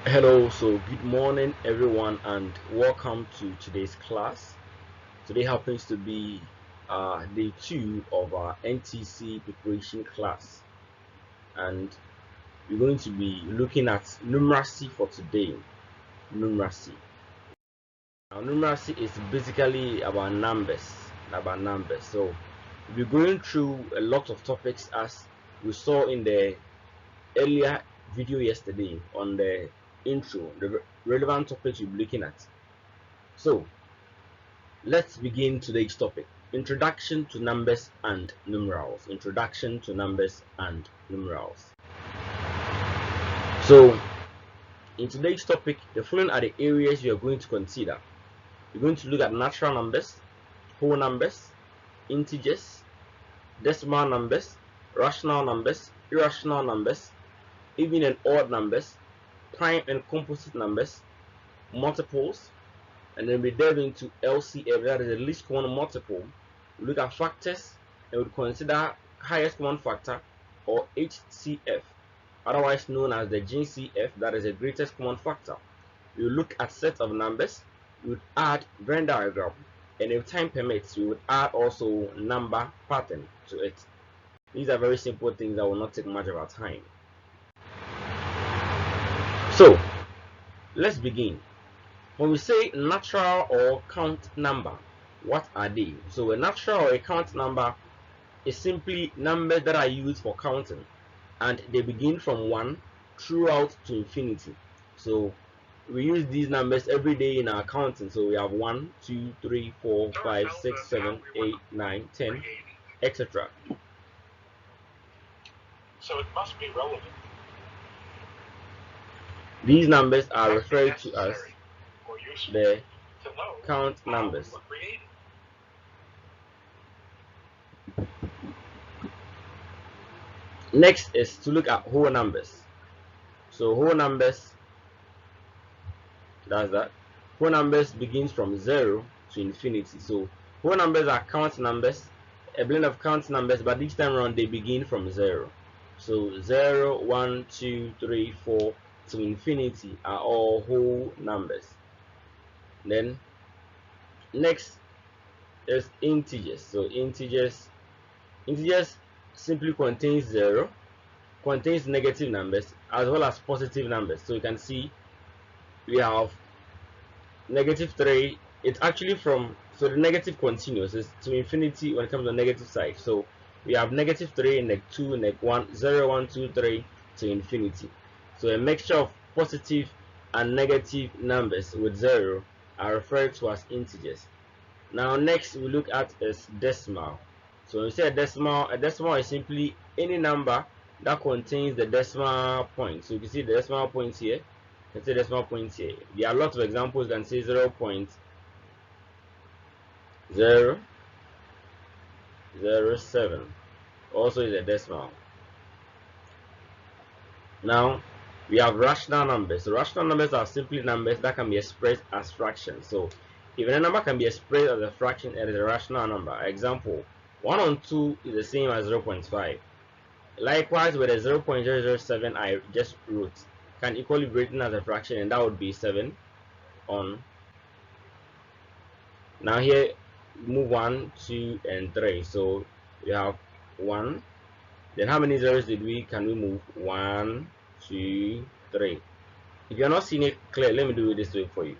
Hello, so good morning everyone and welcome to today's class. Today happens to be day 2 of our NTC preparation class, and we're going to be looking at numeracy for today. Numeracy. Now numeracy is basically about numbers, So we're going through a lot of topics as we saw in the earlier video yesterday on the intro, the relevant topics we'll be looking at. So let's begin today's topic. Introduction to numbers and numerals. Introduction to numbers and numerals. So in today's topic, the following are the areas you are going to consider. You're going to look at natural numbers, whole numbers, integers, decimal numbers, rational numbers, irrational numbers, even and odd numbers, prime and composite numbers, multiples, and then we delve into LCM, that is the least common multiple. We look at factors and we consider highest common factor, or HCF, otherwise known as the GCF, that is the greatest common factor. We will look at sets of numbers, we would add Venn diagram, and if time permits, we would add also number pattern to it. These are very simple things that will not take much of our time. So let's begin. When we say natural or count number, what are they? So a natural or a count number is simply numbers that are used for counting, and they begin from 1 throughout to infinity. So we use these numbers every day in our counting. So we have 1, 2, 3, 4, 5, 6, 7, 8, 9, 10, etc. So it must be relevant. These numbers are referred to as the count numbers. Next is to look at whole numbers. So whole numbers, that's that. Whole numbers begins from 0 to infinity. So whole numbers are count numbers, a blend of count numbers, but each time around they begin from 0. So 0, 1, 2, 3, 4 to infinity are all whole numbers. Then next is integers. So integers simply contains 0, contains negative numbers as well as positive numbers. So you can see we have -3. It's actually from, so the negative continues, is to infinity when it comes to the negative side. So we have -3, -2, -1, 0, 1, 2, 3 to infinity. So a mixture of positive and negative numbers with 0 are referred to as integers. Now next we look at is decimal. So when we say a decimal is simply any number that contains the decimal point. So you can see the decimal points here. Let's say decimal points here. There are lots of examples. You can say 0.007 also is a decimal. Now we have rational numbers. So rational numbers are simply numbers that can be expressed as fractions. So if a number can be expressed as a fraction, it is a rational number. Example, 1 on 2 is the same as 0.5. Likewise with a 0.007 I just wrote can equally be written as a fraction, and that would be 7 on. Now here move 1, 2, and 3. So we have 1. Then how many zeros can we move? 1, 2, 3. If you're not seeing it clear, let me do it this way for you.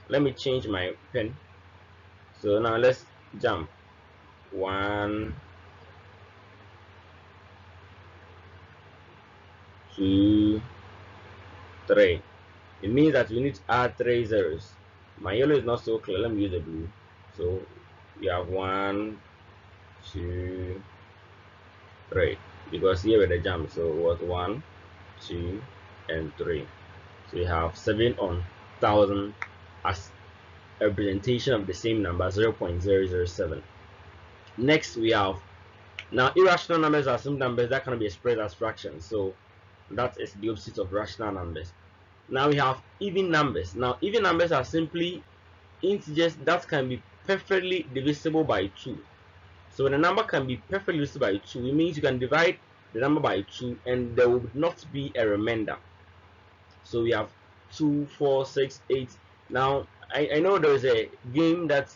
Let me change my pen. So now let's jump. 1, 2, 3. It means that we need to add 3 zeros. My yellow is not so clear. Let me use the blue. So we have 1, 2, 3. Because here with the jump, so it was 1, 2, and 3. So we have 7 on 1000 as a representation of the same number, 0.007. Next we have, now irrational numbers are some numbers that can be expressed as fractions. So that is the opposite of rational numbers. Now we have even numbers. Now even numbers are simply integers that can be perfectly divisible by 2. So when a number can be perfectly divisible by 2, it means you can divide the number by 2 and there will not be a remainder. So we have 2, 4, 6, 8. Now I know there's a game that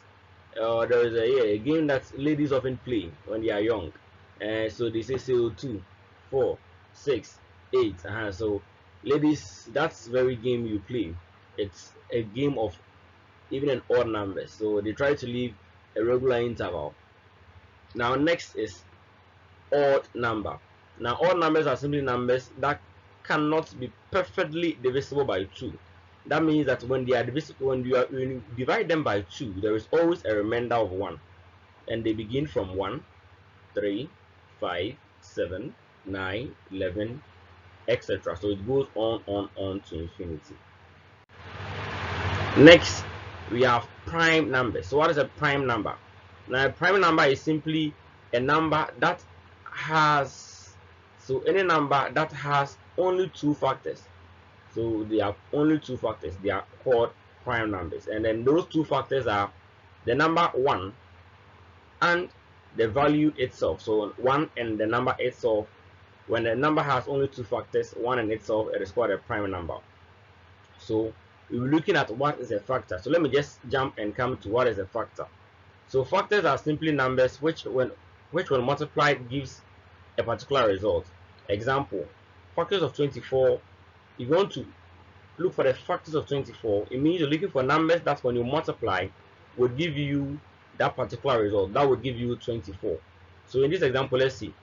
a game that ladies often play when they are young, so they say 2, 4, 6, 8. So ladies, that's very game you play. It's a game of even an odd numbers, so they try to leave a regular interval. Now next is odd number. Now odd numbers are simply numbers that cannot be perfectly divisible by 2. That means that when they are divisible, when you divide them by 2, there is always a remainder of 1, and they begin from 1, 3, 5, 7, 9, 11, etc. So it goes on to infinity. Next, we have prime numbers. So what is a prime number? Now a prime number is simply a number that has, so any number that has only 2 factors. So they have only 2 factors. They are called prime numbers, and then those 2 factors are the number 1 and the value itself. So 1 and the number itself. When the number has only 2 factors, 1 and itself, it is called a prime number. So we're looking at what is a factor. So let me just jump and come to what is a factor. So factors are simply numbers which when multiplied gives a particular result. Example, factors of 24. If you want to look for the factors of 24, it means you're looking for numbers that when you multiply would give you that particular result. That would give you 24. So in this example, let's see.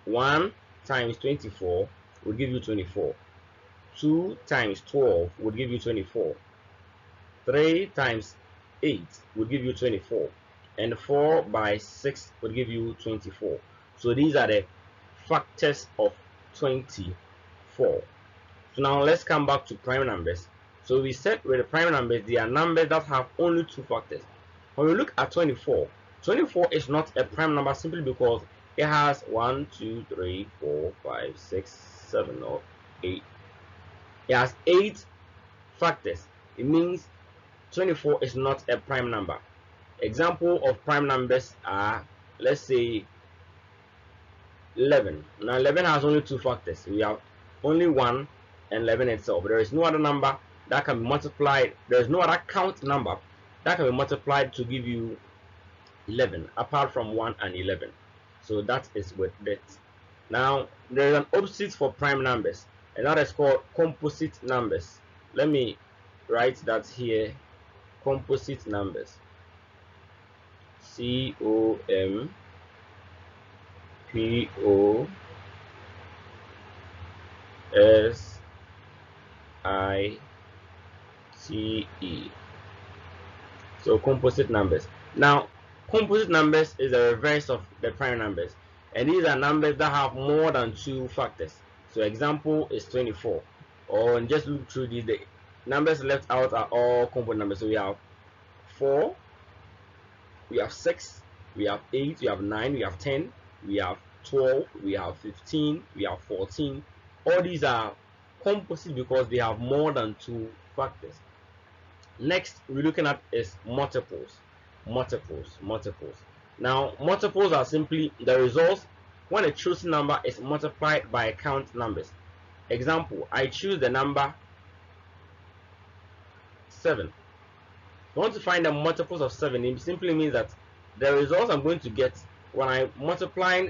1 times 24 will give you 24. 2 times 12 would give you 24. 3 times 8 would give you 24. And 4 by 6 would give you 24. So these are the factors of 24. So now let's come back to prime numbers. So we said with the prime numbers, they are numbers that have only 2 factors. When we look at 24, 24 is not a prime number simply because it has 1, 2, 3, 4, 5, 6, 7, or 8. It has 8 factors. It means 24 is not a prime number. Example of prime numbers are, let's say, 11. Now 11 has only 2 factors. We have only 1 and 11 itself. There is no other number that can be multiplied. There is no other count number that can be multiplied to give you 11 apart from 1 and 11. So that is with that. Now there is an opposite for prime numbers, and that is called composite numbers. Let me write that here. Composite numbers. COMPOSITE. So composite numbers. Now composite numbers is the reverse of the prime numbers, and these are numbers that have more than 2 factors. So example is 24, or just look through these. The numbers left out are all composite numbers. So we have 4, we have 6, we have 8, we have 9, we have 10, we have 12, we have 15, we have 14. All these are composite because they have more than 2 factors. Next we're looking at is multiples. Now multiples are simply the results when a chosen number is multiplied by count numbers. Example, I choose the number 7. If I want to find the multiples of 7, it simply means that the results I'm going to get when I multiply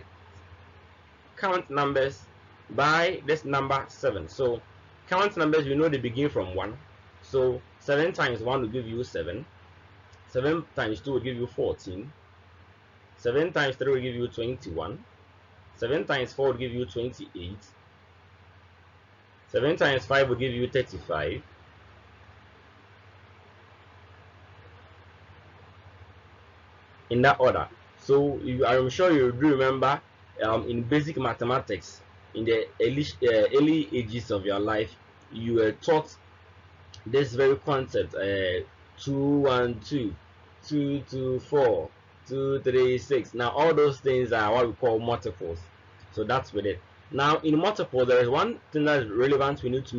count numbers by this number 7. So count numbers, you know, they begin from 1. So 7 times 1 will give you 7. 7 times 2 will give you 14. 7 times 3 will give you 21. 7 times 4 will give you 28. 7 times 5 will give you 35. In that order. So I'm sure you do remember in basic mathematics, in the early ages of your life, you were taught this very concept: 2, 1, 2, 2, 2, 4, 2, 3, 6. Now all those things are what we call multiples. So that's with it. Now in multiples, there is one thing that is relevant we need to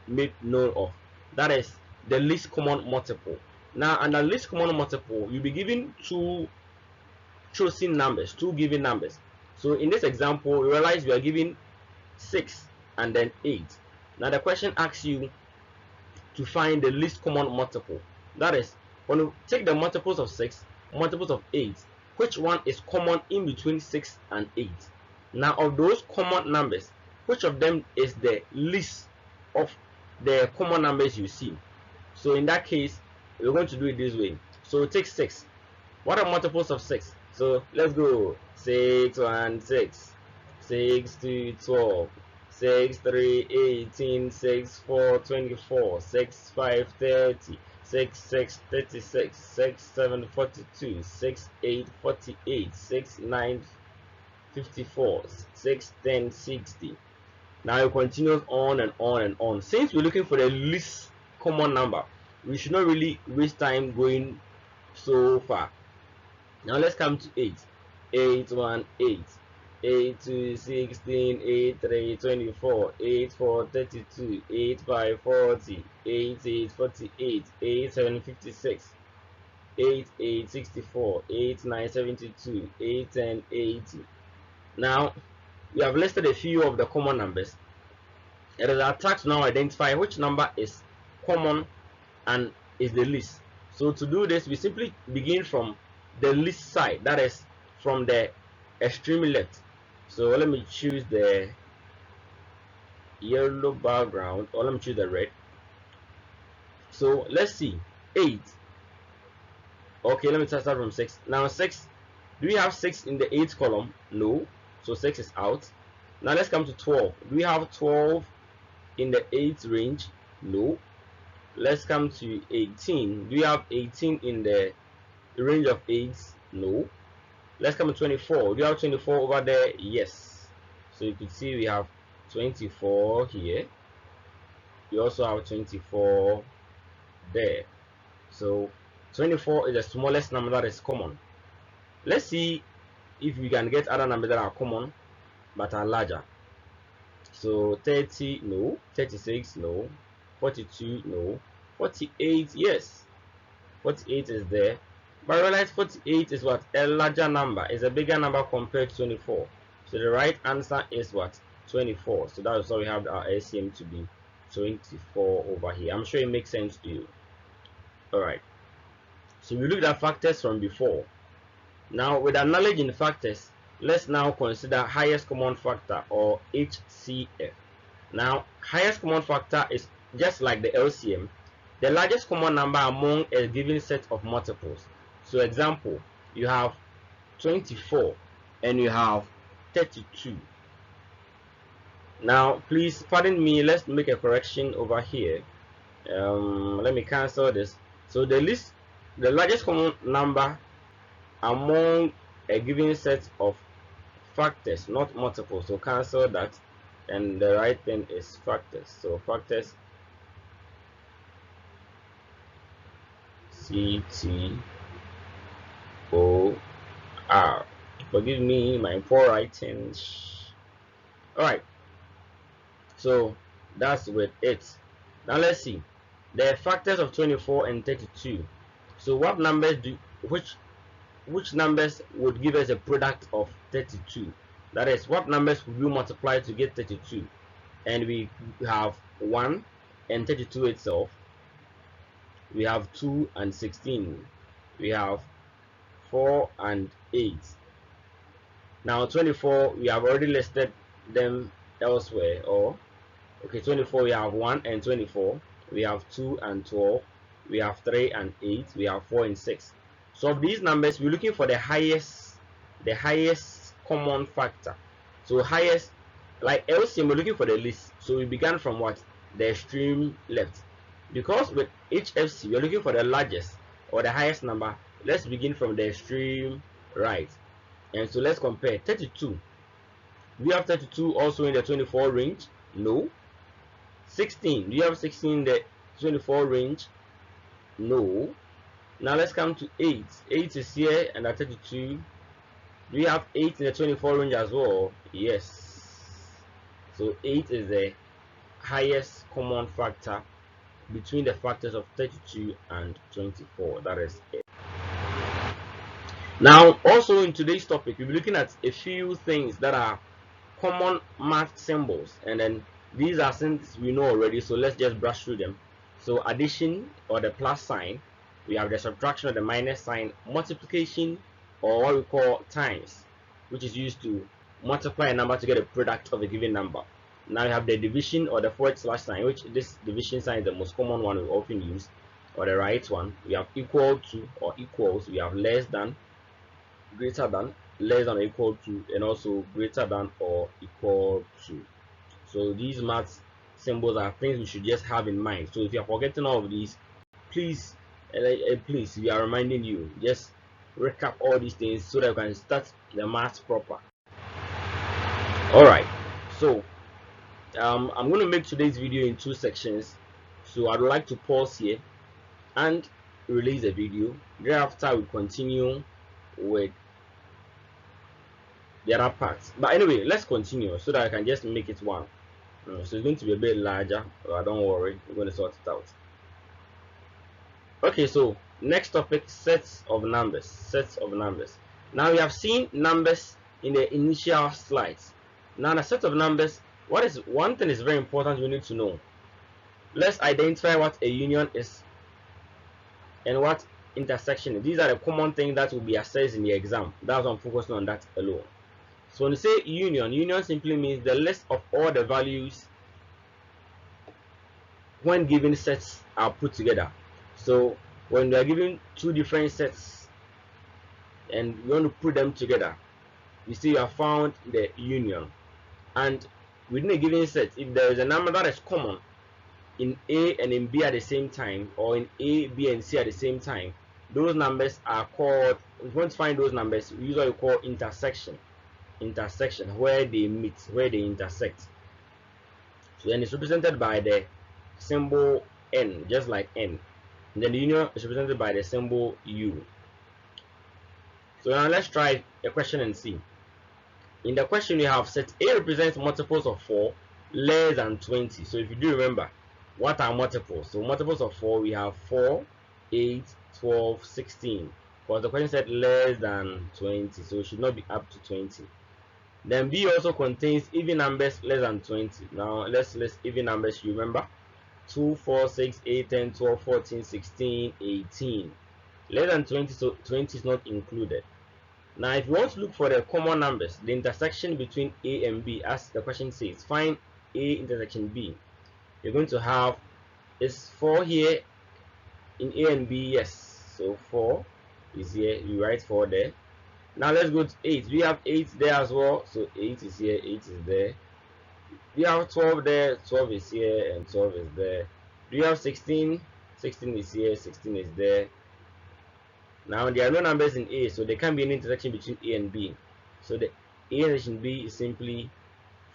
make note of. That is the least common multiple. Now, under least common multiple, you'll be given 2 chosen numbers, 2 given numbers. So in this example, you realize we are given 6 and then 8. Now the question asks you, to find the least common multiple. That is, when you take the multiples of 6, multiples of 8, which one is common in between 6 and 8? Now, of those common numbers, which of them is the least of the common numbers you see? So in that case, we're going to do it this way. So take 6. What are multiples of 6? So let's go. 6, 1, 6. 6, 2, 12. 6, 3, 18. 6, 4, 24. 6, 5, 30. 6, 6, 36. 6, 7, 42. 6, 8, 48. 6, 9, 54. 6, 10, 60. Now it continues on and on and on. Since we're looking for the least common number, we should not really waste time going so far. Now let's come to 8. 8, 1, 8. 8, 2, 16. 8, 3, 24. 8, 4, 32. 8, 5, 40. 8, 8, 48. 8, 7, 56. 8, 8, 64. 8, 9, 72. 8, 10, 80. Now, we have listed a few of the common numbers. It is our task to now identify which number is common and is the least. So to do this, we simply begin from the least side, that is from the extreme left. So let me choose the yellow background, or let me choose the red. So let's see, 8. Okay, let me start from 6. Now 6, do we have 6 in the 8th column? No, so 6 is out. Now let's come to 12. Do we have 12 in the 8th range? No. Let's come to 18. Do we have 18 in the range of 8? No. Let's come to 24. Do you have 24 over there? Yes. So you can see we have 24 here. We also have 24 there. So 24 is the smallest number that is common. Let's see if we can get other numbers that are common but are larger. So 30, no. 36, no. 42, no. 48, yes. 48 is there. But realize 48 is what? A larger number. It's a bigger number compared to 24. So the right answer is what? 24. So that's why we have our LCM to be 24 over here. I'm sure it makes sense to you. Alright. So we looked at factors from before. Now with our knowledge in factors, let's now consider highest common factor, or HCF. Now highest common factor is just like the LCM, the largest common number among a given set of multiples. So example, you have 24 and you have 32. Now please pardon me, let's make a correction over here. Let me cancel this. So the largest common number among a given set of factors, not multiples. So cancel that, and the right thing is factors. So factors, CTOR. Forgive me my poor writing. Alright, so that's with it. Now let's see the factors of 24 and 32. So what numbers which numbers would give us a product of 32? That is, what numbers will we multiply to get 32? And we have 1 and 32 itself. We have 2 and 16. We have 4 and 8. Now 24, we have already listed them elsewhere. Or okay, 24 we have 1 and 24. We have 2 and 12. We have 3 and 8. We have 4 and 6. So of these numbers, we're looking for the highest common factor. So highest, like LCM, we're looking for the least. So we began from what? The extreme left. Because with HFC, we're looking for the largest or the highest number. Let's begin from the extreme right. And so let's compare 32. Do you have 32 also in the 24 range? No. 16. Do you have 16 in the 24 range? No. Now let's come to 8. 8 is here and at 32. Do you have 8 in the 24 range as well? Yes. So 8 is the highest common factor between the factors of 32 and 24. That is it. Now also in today's topic, we'll be looking at a few things that are common math symbols, and then these are things we know already, so let's just brush through them. So addition or the plus sign, we have the subtraction or the minus sign, multiplication or what we call times, which is used to multiply a number to get a product of a given number. Now we have the division or the forward slash sign, which this division sign is the most common one we often use, or the right one. We have equal to or equals, we have less than, greater than, less than or equal to, and also greater than or equal to. So these math symbols are things we should just have in mind. So if you are forgetting all of these, please, please, we are reminding you, just recap all these things so that you can start the math proper. All right, so I'm going to make today's video in two sections. So I'd like to pause here and release a video. Thereafter, we continue with the other parts. But anyway, let's continue so that I can just make it one. So it's going to be a bit larger, but don't worry, we're going to sort it out. Okay, so next topic, sets of numbers. Sets of numbers. Now we have seen numbers in the initial slides. Now the set of numbers, one thing is very important we need to know. Let's identify what a union is and what intersection is. These are the common things that will be assessed in the exam. That's why I'm focusing on that alone. So when you say union, union simply means the list of all the values when given sets are put together. So when we are given two different sets and we want to put them together, you see you have found the union. And within a given set, if there is a number that is common in A and in B at the same time, or in A, B, and C at the same time, those numbers are called, if you want to find those numbers, we usually call intersection. Intersection, where they meet, where they intersect. So then it's represented by the symbol N, just like N. And then the union is represented by the symbol U. So now let's try a question and see. In the question we have set A represents multiples of 4 less than 20. So if you do remember, what are multiples? So multiples of 4, we have 4, 8, 12, 16. Because the question said less than 20, so it should not be up to 20. Then B also contains even numbers less than 20. Now let's list even numbers, you remember. 2, 4, 6, 8, 10, 12, 14, 16, 18. Less than 20, so 20 is not included. Now if you want to look for the common numbers, the intersection between A and B, as the question says, find A intersection B. You're going to have, is 4 here in A and B? Yes. So 4 is here, you write 4 there. Now let's go to 8. We have 8 there as well, so 8 is here, 8 is there. We have 12 there, 12 is here, and 12 is there. Do you have 16? 16 is here, 16 is there. Now there are no numbers in A, so there can't be any intersection between A and B. So the A intersection B is simply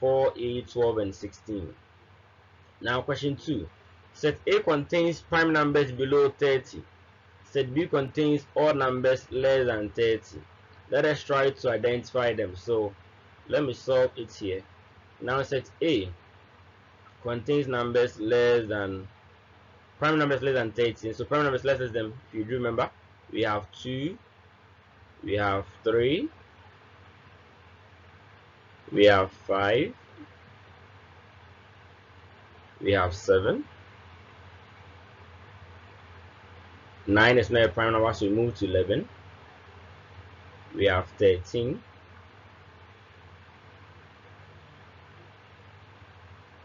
4, 8, 12, and 16. Now question 2. Set A contains prime numbers below 30. Set B contains odd numbers less than 30. Let us try to identify them. So let me solve it here. Now set A contains numbers less than, prime numbers less than 30. So prime numbers less than them, if you do remember, we have 2, we have 3, we have 5, we have 7. 9 is not a prime number, so we move to 11. We have 13.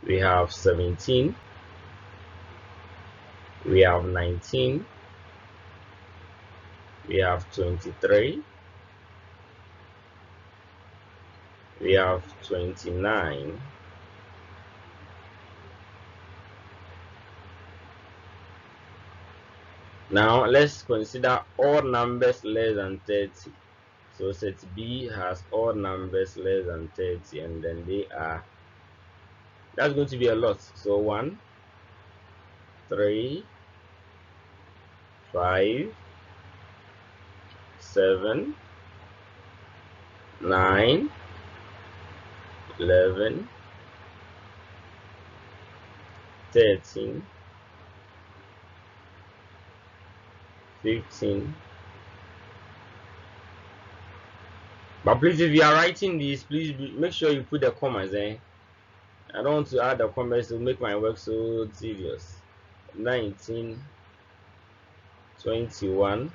We have 17. We have 19. We have 23. We have 29. Now let's consider all numbers less than 30. So set B has all numbers less than 30, and then they are, that's going to be a lot. So 1, 3, 5, 7, 9, 11, 13, 15. But please, if you are writing this, please make sure you put the commas. I don't want to add the comments to make my work so tedious. 19, 21,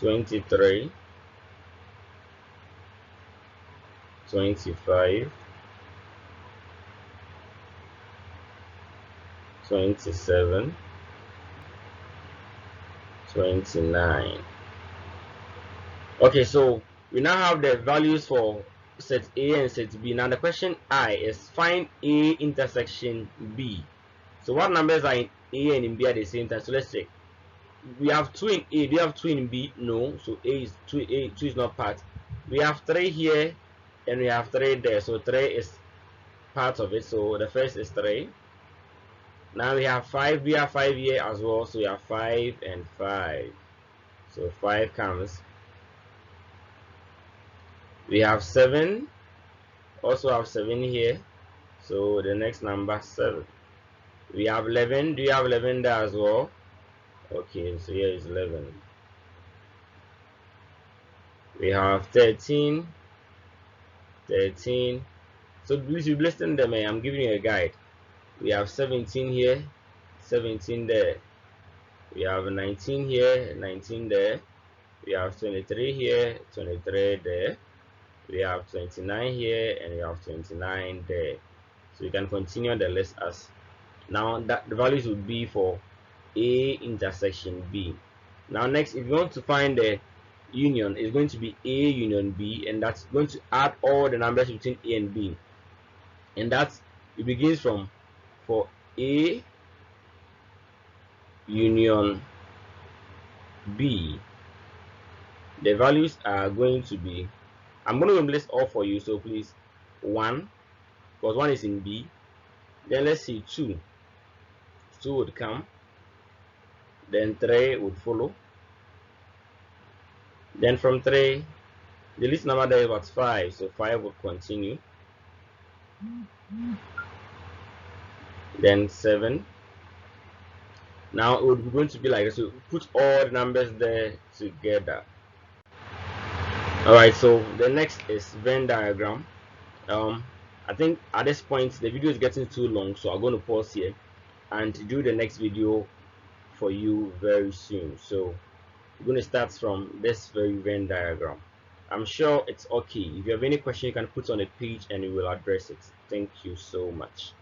23, 25, 27, 29. Okay, so we now have the values for set A and set B. Now the question I is find A intersection B. So what numbers are in A and in B at the same time? So let's check. We have 2 in A. Do you have 2 in B? No. So A 2 is not part. We have 3 here and we have 3 there. So 3 is part of it. So the first is 3. Now we have 5. We have 5 here as well. So we have 5 and 5. So 5 comes. We have 7. Also have 7 here. So the next number 7. We have 11. Do you have 11 there as well? Okay, so here is 11. We have 13. 13. So please you listen to me. I'm giving you a guide. We have 17 here, 17 there. We have 19 here, 19 there. We have 23 here, 23 there. We have 29 here, and we have 29 there. So you can continue the list as now that the values would be for A intersection B. Now next, if you want to find the union, it's going to be A union B, and that's going to add all the numbers between A and B. And that's it begins from for A union B. The values are going to be, I'm going to list all for you, so please 1 because 1 is in B. Then let's see 2 would come, then 3 would follow, then from 3 the least number there was 5, so 5 would continue, then 7. Now it would be going to be like this. So put all the numbers there together. Alright, so the next is Venn diagram. I think at this point the video is getting too long, so I'm going to pause here and do the next video for you very soon. So we're going to start from this very Venn diagram. I'm sure it's okay. If you have any question, you can put on the page and we will address it. Thank you so much.